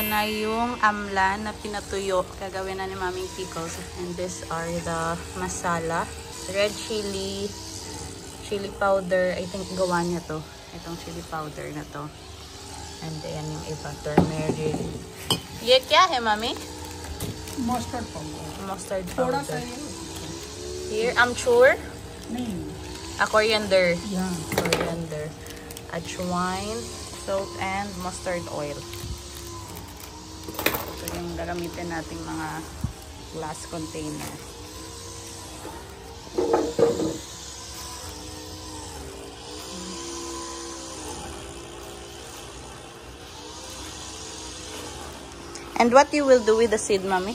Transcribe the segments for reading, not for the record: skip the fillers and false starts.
ito na yung amla na pinatuyo. Gagawin na ni Maming pickles. And these are the masala. Red chili, chili powder. I think gawa niya to. Itong chili powder na to. And then yung iba, turmeric. Ye kya hai, Mami? Mustard powder. Mustard powder. Here, amchur? Coriander. Yeah. Coriander. Ajwain, salt, and mustard oil. Ito yung gagamitin nating mga glass container. And what you will do with the seed, Mami?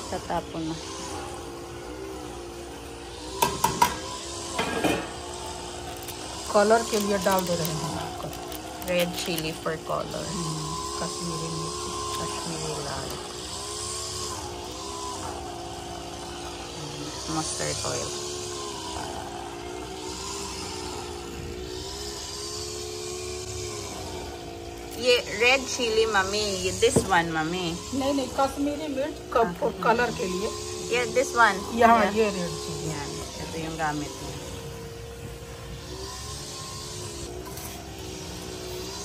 Tatapon na. Colour के लिए डाल दे रहे हैं आपका Red chili for color. Kashmiri मिर्ची Kashmiri lal. Mustard oil. ये red chili, Mami. This one, Mami. नहीं कश्मीरी मिर्च कलर के लिए Yeah, this one. यहाँ Yeah. ये red chilli Yan. Ito yung gamit niya.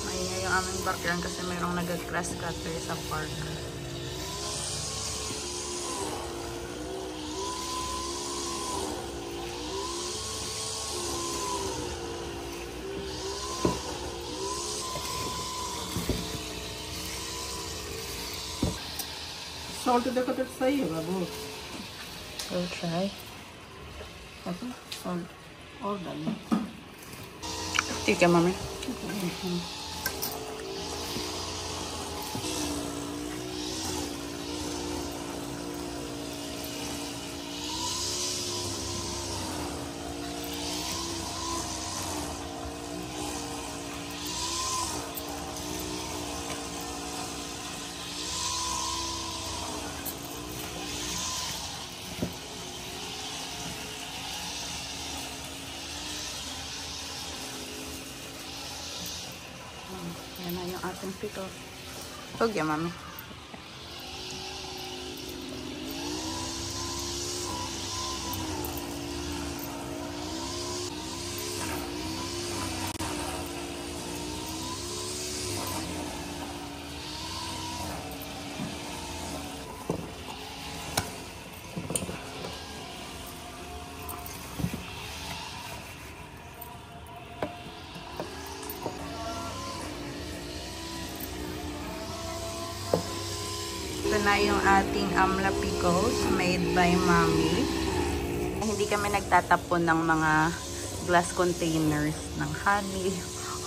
Maingay yung aming background kasi mayroong nag-grass cutter sa park. Salt देखो तो सही है बाबू We'll try. सॉल्ट और डालना ठीक है, Mami. Yan na yung ating pickle. Huwag yan, Mami. Ito na yung ating amla pickles made by Mami. Hindi kami nagtatapon ng mga glass containers ng honey,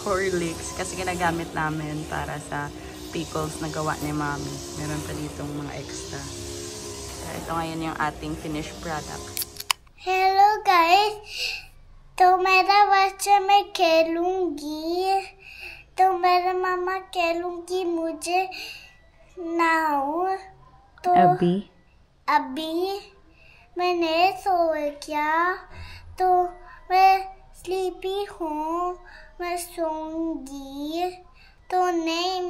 Horlicks kasi ginagamit namin para sa pickles na gawa ni Mami. Meron pa ditong mga extra. Ito ngayon yung ating finished product. Hello guys तो मेरा बच्चा मैं खेलूंगी तो मेरा मामा खेलूंगी मुझे नाउ तो अभी मैंने सोए क्या तो मैं स्लीपी हूँ मैं सोऊंगी तो नहीं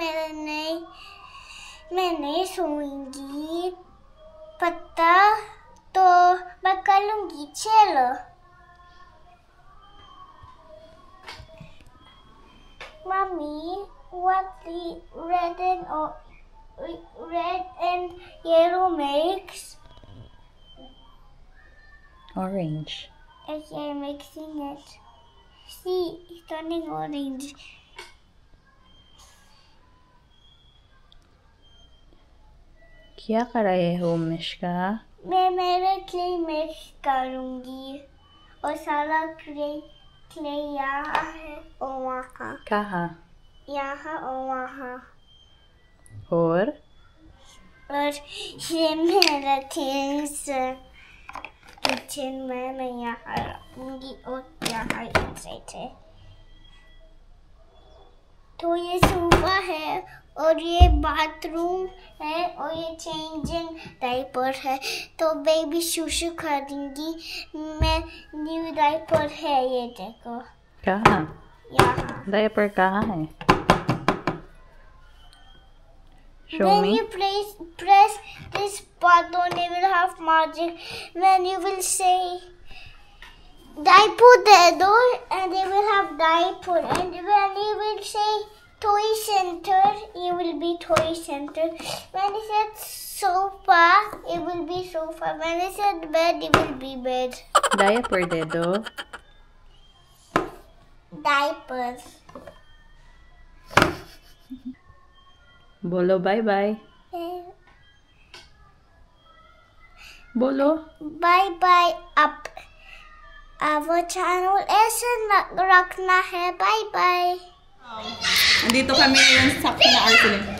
मैं नहीं सोऊंगी पता तो मैं कर लूंगी चलो mummy what the red and yellow makes Orange. as I'm mixing it see it's turning orange क्या कर रहे हो मिश्का? मैं मेरा क्ले मिक्स करूंगी और सारा क्ले यहाँ है और वहाँ कहाँ? यहाँ और वहाँ और ये मेरा थिंग्स किचन में मैं यहाँ रखूंगी और यहाँ इनसाइड है तो ये सोफा है और ये बाथरूम है और ये चेंजिंग डायपर है तो बेबी शूशू खरीदूंगी मैं न्यू डायपर है ये देखो कहाँ? यहाँ डायपर कहाँ है? Show when me. you press this button, it will have magic. When you will say diaper dedo, and it will have diaper. And when you will say toy center, it will be toy center. When you said sofa, it will be sofa. When you said bed, it will be bed. Diaper dedo. Diapers. Bolo, bye-bye. Bolo. Bye-bye up. Our channel is Rakna hai. Bye-bye. Andito kami ngayon sa kina Arceline.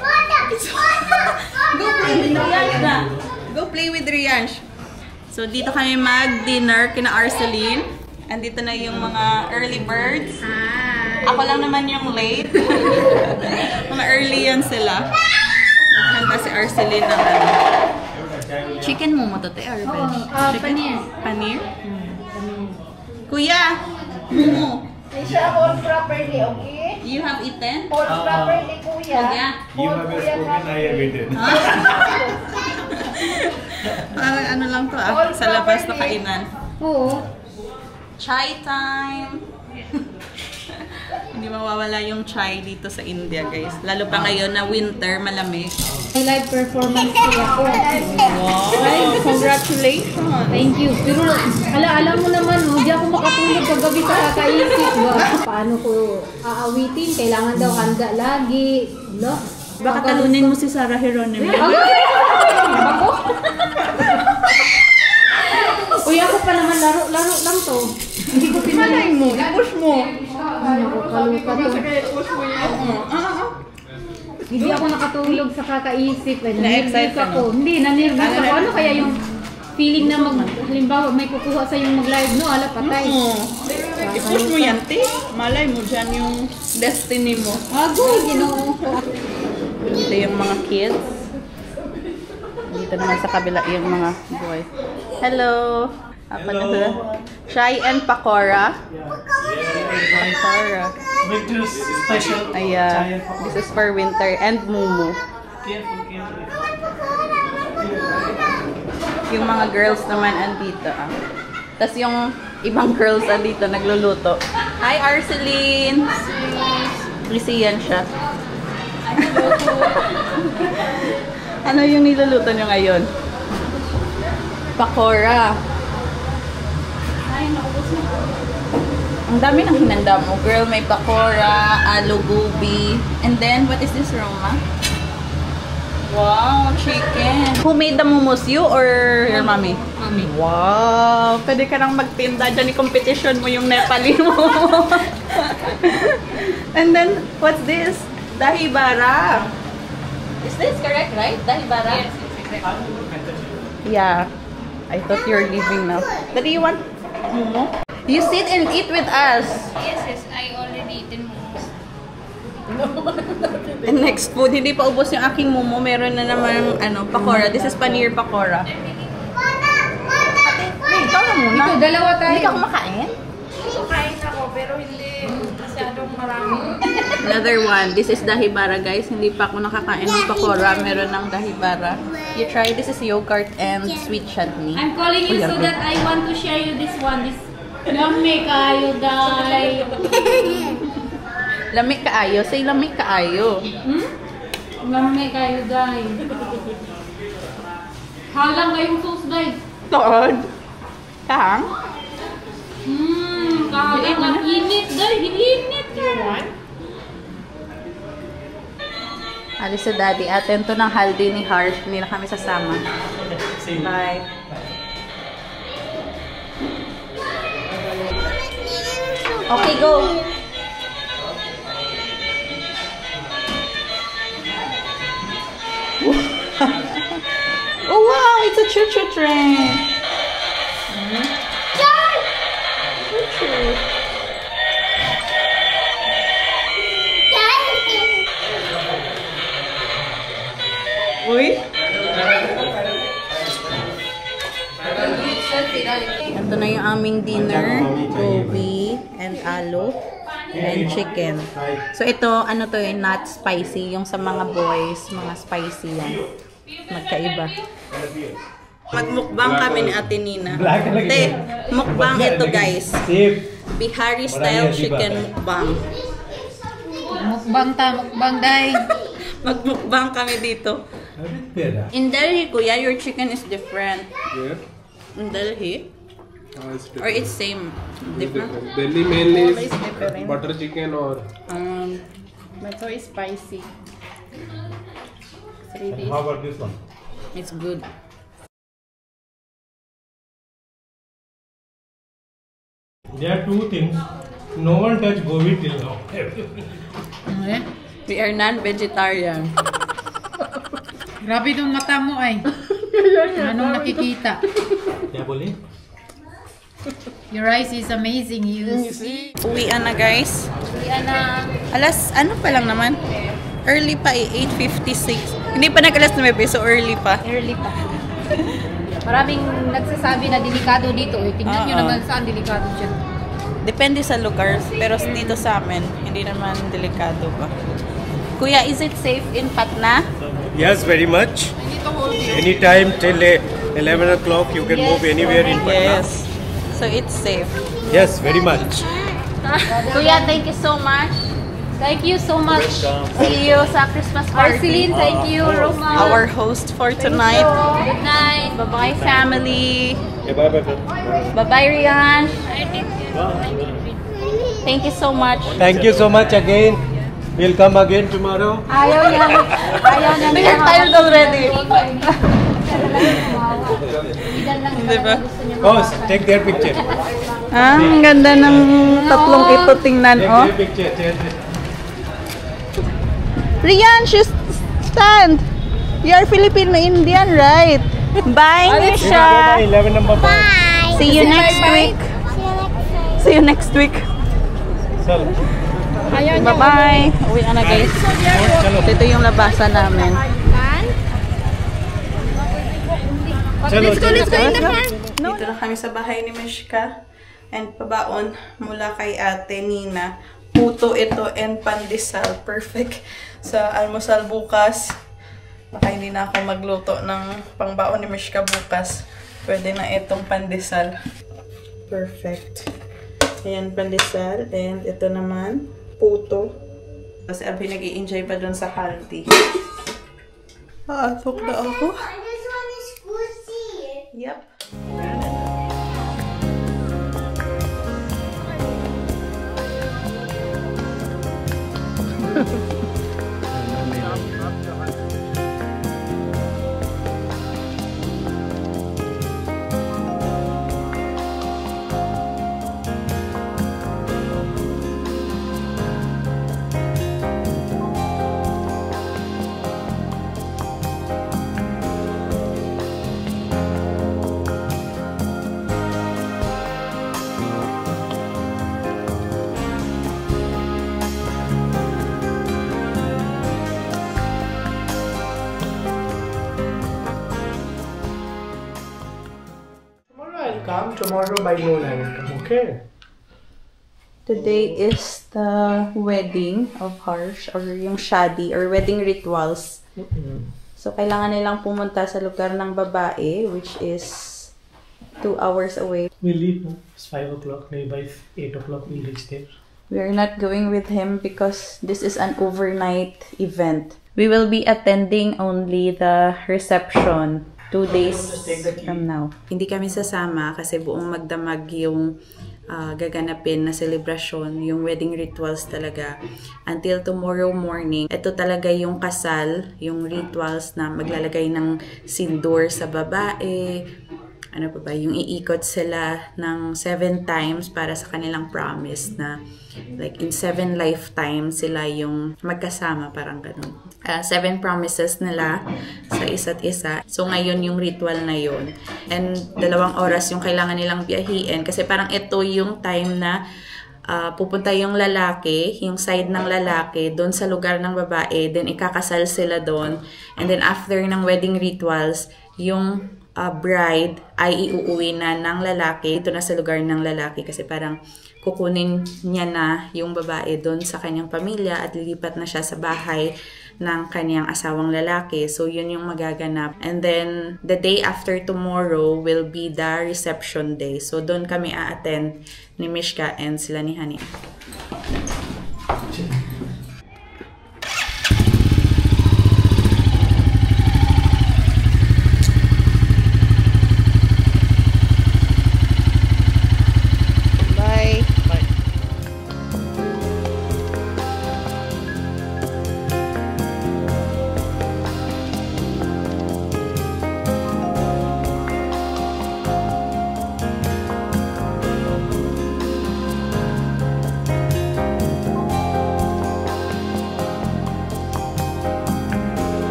Go play with Riansh na. Go play with Riansh. So, dito kami mag-dinner kina Arceline. Andito na yung mga early birds. Ako lang naman yung late. Mga early yan sila. Handa si Arceline ng ano. Chicken momo to, te, or veg? Paneer. Paneer? Kuya! Momo! Siya hold properly, okay? You have eaten? Hold properly, kuya. Kuya? You have spoken, I have eaten. Parang ano lang to sa labas na kainan. Oo. Chai time! Hindi mawawala yung chai dito sa India, guys. Lalo pa ngayon na winter, malamig. May live performance kaya ako. Wow! Congratulations! Thank you. Pero alam mo naman, hindi ako makatulog kagabi sa kakaisip. Paano ko aawitin? Kailangan daw handa lagi. No? Baka talunin mo si Sarah Geronimo. Ako? Uy, ako pa naman laro lang to. Hindi ko Malay mo, i-push mo. Ay, naku, kalupa to. I-push mo yan. Hindi ako nakatulog sa kakaisip. Na-excite ka, ako. Hindi, nanirvous ako. Ano kaya yung feeling na halimbawa may kukuha sa yung mag-live, no? Ala, patay. I-push mo yan, te. Malay mo dyan yung destiny mo. Agoy, ginoo. Ito yung mga kids. Dito naman sa kabila yung mga boy. Hello! Apa na sila? Chai and Pakora. Pakora. Winter's special. Ayan. This is for winter. And Mumu. Careful, careful. Yung mga girls naman andito. Tapos yung ibang girls andito nagluluto. Hi, Arceline! Busy yan siya. Ano yung niluluto nyo ngayon? Pakora. Ang dami ng hinanda mo. Girl, may pakora, aloo gobi. And then, what is this, Roma? Wow, chicken. Who made the momos? You or your mommy? Mommy. Wow, pwede ka nang magtinda dyan. I-competition mo yung Nepali mo. And then, what's this? Dahibara. Is this correct, right? Dahibara? Yes, it's correct. Yeah. I thought you're leaving now. But do you want momo? You sit and eat with us. Yes, I already eaten momos. And next food, hindi pa ubos yung aking momo. Meron na naman pakora. This is paneer pakora. Ate, ikaw na muna. Ito, dalawa tayo. Hindi ka kumakain? Kain ako, pero hindi masyadong marami. Another one. This is dahibara, guys. Hindi pa ako nakakain ng pakora. Meron ng dahibara. You try. This is yogurt and sweet chutney. I'm calling you so that I want to share you this one. This yummy kayo, guys. Lamig kaayo. Say lamig kaayo. Yummy kayo, guys. Halang kayong sauce, guys. Tood. Kahang? Kahalang ang init, guys. Init. Alis sa daddy. Atento ng haldi ni Harsh. Hindi na kami sasama. Bye. Okay, go. Oh wow, it's a choo-choo train. Choo-choo. Uy. Ito na yung aming dinner. Gobi and alo. and chicken. So ito, ano to eh, not spicy. Yung sa mga boys, mga spicy yan. Magkaiba. Magmukbang kami ni Ate Nina. Te, mukbang ito guys. Bihari style chicken mukbang. Mukbang day. Magmukbang kami dito. In Delhi, kuya, your chicken is different. Yeah. In Delhi? It's Or it's same? Different? Delhi mainly Always different. butter chicken or Ito is spicy. How about this one? It's good. There are two things. No one touched gobi till now. We are non-vegetarian. Grabe itong mata mo ay. Anong nakikita? क्या बोले? Your eyes is amazing. You see? Uwian na guys. Yan na. Alas, ano pa lang naman? Early pa eh, 8:56. Hindi pa nag-alas 9, so early pa. Early pa. Maraming nagsasabi na delikado dito. Eh. Tingnan nyo Oo. naman saan delikado siya. Depende sa lugar, pero dito sa amin, hindi naman delikado pa. Kuya, is it safe in Patna? Yes, very much. Anytime till 11 o'clock, you can move anywhere in Patna. Yes. So it's safe. Yes, very much. Kuya, thank you so much. Thank you so much. See you sa Christmas party. Marceline, thank you. Roma. Our host for tonight. Good night. Bye-bye, family. Okay, bye bye. Bye-bye, Rian. Thank you so much. Thank you so much again. We'll come again tomorrow. Ayaw niya. Ayaw niya. We are tired already. Diba? Boss, take their picture. Ah, ang ganda ng tatlong ito tingnan, Take oh. their picture. Rian, just stand. You are Filipino-Indian, right? Bye, Nisha. 11 number 5. See you next week. See you next week. Bye-bye. Uwi na guys. Ito yung labasan namin. Let's go in the farm. Dito na kami sa bahay ni Mishka. And pabaon mula kay Ate Nina. Puto ito and pandesal. Perfect sa almusal bukas. Baka hindi na ako magluto ng pangbaon ni Mishka bukas. Pwede na itong pandesal. Perfect. Ayan, pandesal. And ito naman, puto. Kasi Abby nag-i-enjoy pa dun sa healthy. Atok na ako. And this one is squishy. Yep. Tomorrow I'll come. Tomorrow by noon I will come. Okay. Today is the wedding of Harsh or yung shadi or wedding rituals. So, kailangan nilang pumunta sa lugar ng babae which is 2 hours away. We leave. It's 5 o'clock. Maybe by 8 o'clock we'll reach there. We are not going with him because this is an overnight event. We will be attending only the reception 2 days from now. Hindi kami sasama kasi buong magdamag yung gaganapin na celebration, yung wedding rituals talaga. Until tomorrow morning, ito talaga yung kasal, yung rituals na maglalagay ng sindur sa babae. Ano pa ba, yung iikot sila ng 7 times para sa kanilang promise na like in 7 lifetimes sila yung magkasama, parang ganun. 7 promises nila sa isa't isa. So ngayon yung ritual na yun. And 2 oras yung kailangan nilang biyahiin kasi parang ito yung time na pupunta yung lalaki, yung side ng lalaki, doon sa lugar ng babae, then ikakasal sila doon. And then after ng wedding rituals, yung bride ay iuuwi na ng lalaki. Ito na sa lugar ng lalaki kasi parang kukunin niya na yung babae doon sa kanyang pamilya at lilipat na siya sa bahay ng kanyang asawang lalaki. So, yun yung magaganap. And then, the day after tomorrow will be the reception day. So, doon kami a-attend ni Mishka and sila ni Honey.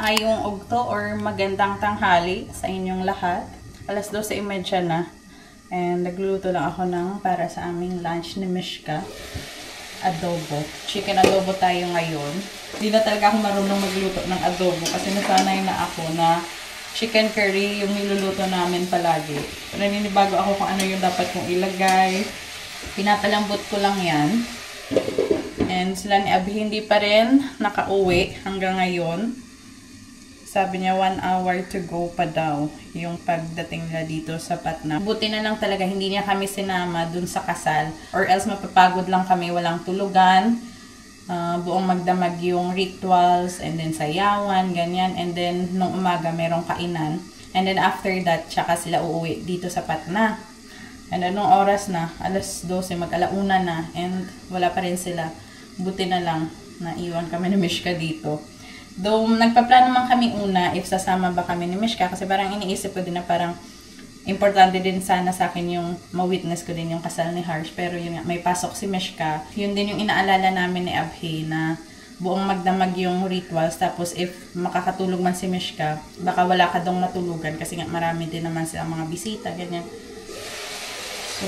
Maayong ugto or magandang tanghali sa inyong lahat. Alas 12:30 na. And nagluluto lang ako ng para sa aming lunch ni Mishka. Adobo. Chicken adobo tayo ngayon. Hindi na talaga ako marunong magluto ng adobo kasi nasanay na ako na chicken curry yung niluluto namin palagi. Naninibago ako kung ano yung dapat kong ilagay. Pinapalambot ko lang yan. And sila ni Abby hindi pa rin nakauwi hanggang ngayon. Sabi niya 1 hour to go pa daw yung pagdating nila dito sa Patna. Buti na lang talaga hindi niya kami sinama dun sa kasal or else mapapagod lang kami, walang tulugan, buong magdamag yung rituals and then sayawan, ganyan. And then nung umaga merong kainan and then after that tsaka sila uuwi dito sa Patna. And anong oras na? Alas 12, mag-alauna na and wala pa rin sila. Buti na lang na iwan kami ni Mishka dito. Though, nagpaplano naman kami una if sasama ba kami ni Mishka kasi parang iniisip ko din na parang importante din sana sa akin yung ma-witness ko din yung kasal ni Harsh. Pero yun nga, may pasok si Mishka. Yun din yung inaalala namin ni Abhi na buong magdamag yung rituals. Tapos if makakatulog man si Mishka, baka wala ka dong matulugan kasi nga marami din naman silang mga bisita, ganyan. So,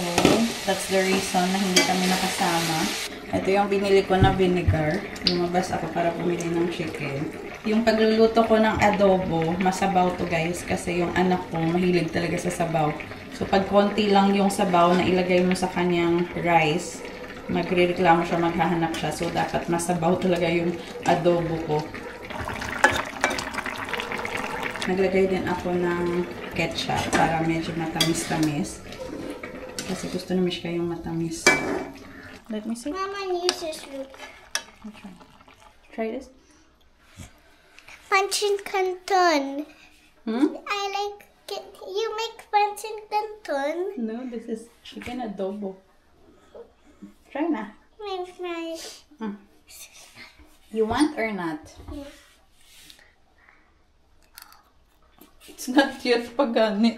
that's the reason na hindi kami nakasama. Ito yung binili ko na vinegar. Lumabas ako para bumili ng chicken. Yung pagluluto ko ng adobo, masabaw to guys. Kasi yung anak ko, mahilig talaga sa sabaw. So, pag konti lang yung sabaw na ilagay mo sa kanyang rice, magre-reklamo siya, maghahanap siya. So, dapat masabaw talaga yung adobo ko. Naglagay din ako ng ketchup para medyo matamis-tamis. Kasi gusto ni Mishka yung matamis. Let me see. Mama uses look. Okay. Try this. Pancit Canton. I like it. You make pancit Canton. No, this is chicken adobo. Try na. My fries. You want or not? Yeah. It's not yet pagani.